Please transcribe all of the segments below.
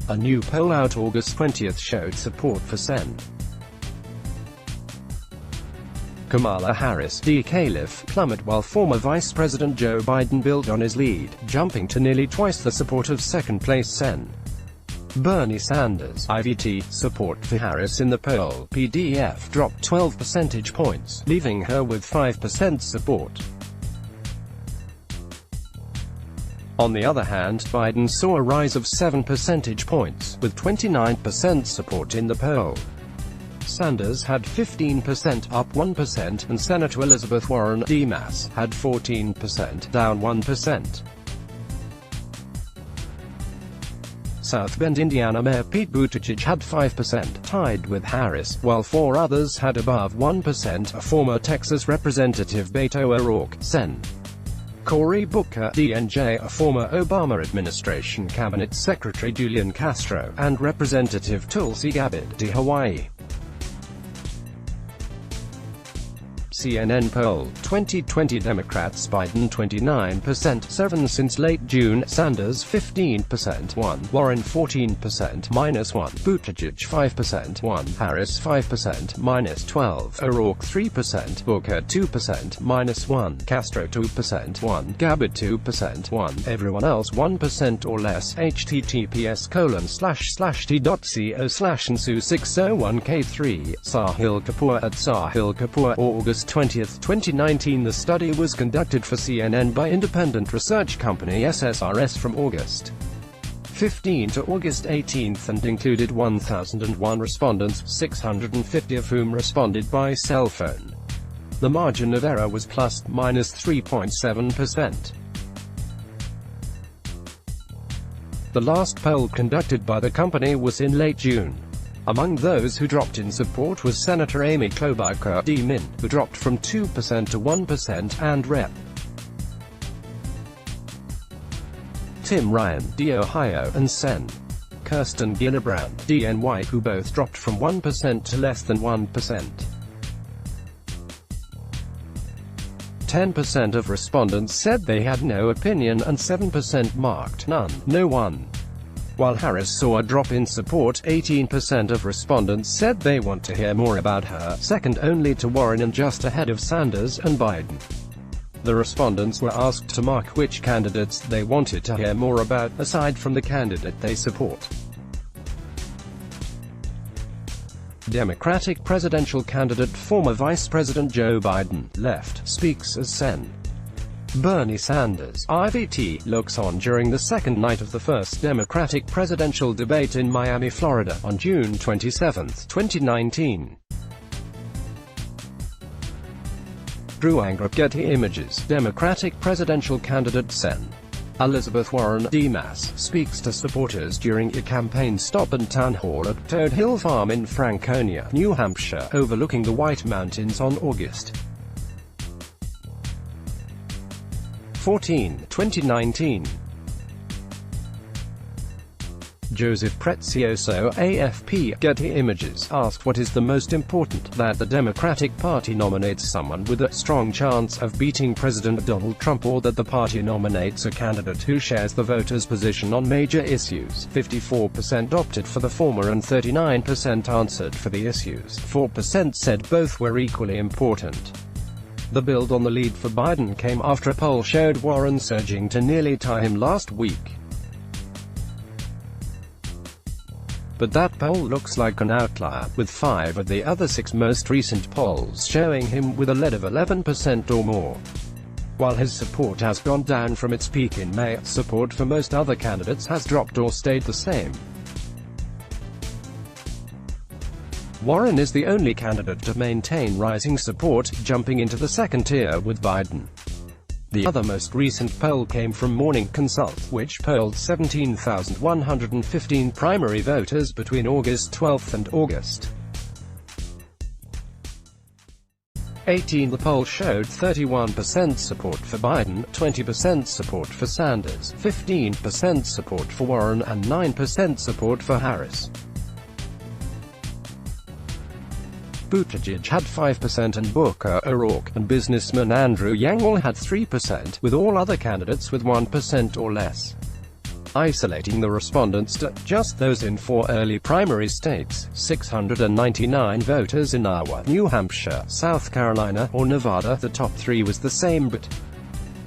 A new poll out August 20 showed support for Sen. Kamala Harris, D-Calif, plummet while former Vice President Joe Biden built on his lead, jumping to nearly twice the support of second-place Sen. Bernie Sanders, IVT, support for Harris in the poll, PDF, dropped 12 percentage points, leaving her with 5% support. On the other hand, Biden saw a rise of 7 percentage points, with 29% support in the poll. Sanders had 15%, up 1%, and Senator Elizabeth Warren, D-Mass, had 14%, down 1%. South Bend, Indiana Mayor Pete Buttigieg had 5%, tied with Harris, while 4 others had above 1%, a former Texas Representative Beto O'Rourke, Sen. Cory Booker, DNJ, a former Obama administration cabinet secretary Julian Castro, and Representative Tulsi Gabbard, D. Hawaii. CNN poll, 2020 Democrats Biden 29%, 7 since late June, Sanders 15%, 1, Warren 14%, -1, Buttigieg 5%, 1, Harris 5%, -12, O'Rourke 3%, Booker 2%, -1, Castro 2%, 1, Gabbard 2%, 1, everyone else 1% or less. https://t.co/nsu601k3, Sahil Kapoor at Sahil Kapoor, August 20, 2019. The study was conducted for CNN by independent research company SSRS from August 15 to August 18 and included 1,001 respondents, 650 of whom responded by cell phone. The margin of error was ±3.7%. The last poll conducted by the company was in late June. Among those who dropped in support was Senator Amy Klobuchar, D-Min, who dropped from 2% to 1%, and Rep. Tim Ryan, D. Ohio, and Sen. Kirsten Gillibrand, DNY, who both dropped from 1% to less than 1%. 10% of respondents said they had no opinion and 7% marked none, no one. While Harris saw a drop in support, 18% of respondents said they want to hear more about her, second only to Warren and just ahead of Sanders and Biden. The respondents were asked to mark which candidates they wanted to hear more about, aside from the candidate they support. Democratic presidential candidate former Vice President Joe Biden, left, speaks as Sen. Bernie Sanders, IVT, looks on during the second night of the first Democratic presidential debate in Miami, Florida, on June 27, 2019. Drew Angrip, Getty Images. Democratic presidential candidate Sen. Elizabeth Warren, D-Mass, speaks to supporters during a campaign stop and town hall at Toad Hill Farm in Franconia, New Hampshire, overlooking the White Mountains on August 14, 2019. Joseph Prezioso, AFP, Getty Images, asked what is the most important, that the Democratic Party nominates someone with a strong chance of beating President Donald Trump, or that the party nominates a candidate who shares the voters' position on major issues. 54% opted for the former and 39% answered for the issues. 4% said both were equally important. The build on the lead for Biden came after a poll showed Warren surging to nearly tie him last week. But that poll looks like an outlier, with 5 of the other 6 most recent polls showing him with a lead of 11% or more. While his support has gone down from its peak in May, support for most other candidates has dropped or stayed the same. Warren is the only candidate to maintain rising support, jumping into the second tier with Biden. The other most recent poll came from Morning Consult, which polled 17,115 primary voters between August 12 and August 18. The poll showed 31% support for Biden, 20% support for Sanders, 15% support for Warren, and 9% support for Harris. Buttigieg had 5% and Booker, O'Rourke, and businessman Andrew Yang all had 3%, with all other candidates with 1% or less. isolating the respondents to just those in 4 early primary states, 699 voters in Iowa, New Hampshire, South Carolina, or Nevada. The top 3 was the same, but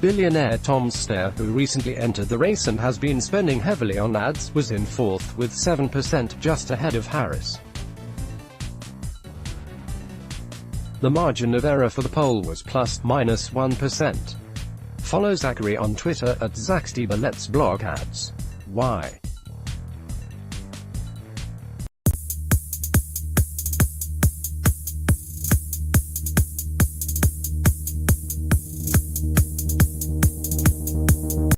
billionaire Tom Steyer, who recently entered the race and has been spending heavily on ads, was in 4th with 7%, just ahead of Harris. The margin of error for the poll was ±1%. Follow Zachary on Twitter @ZachStieber. Let's blog ads. Why?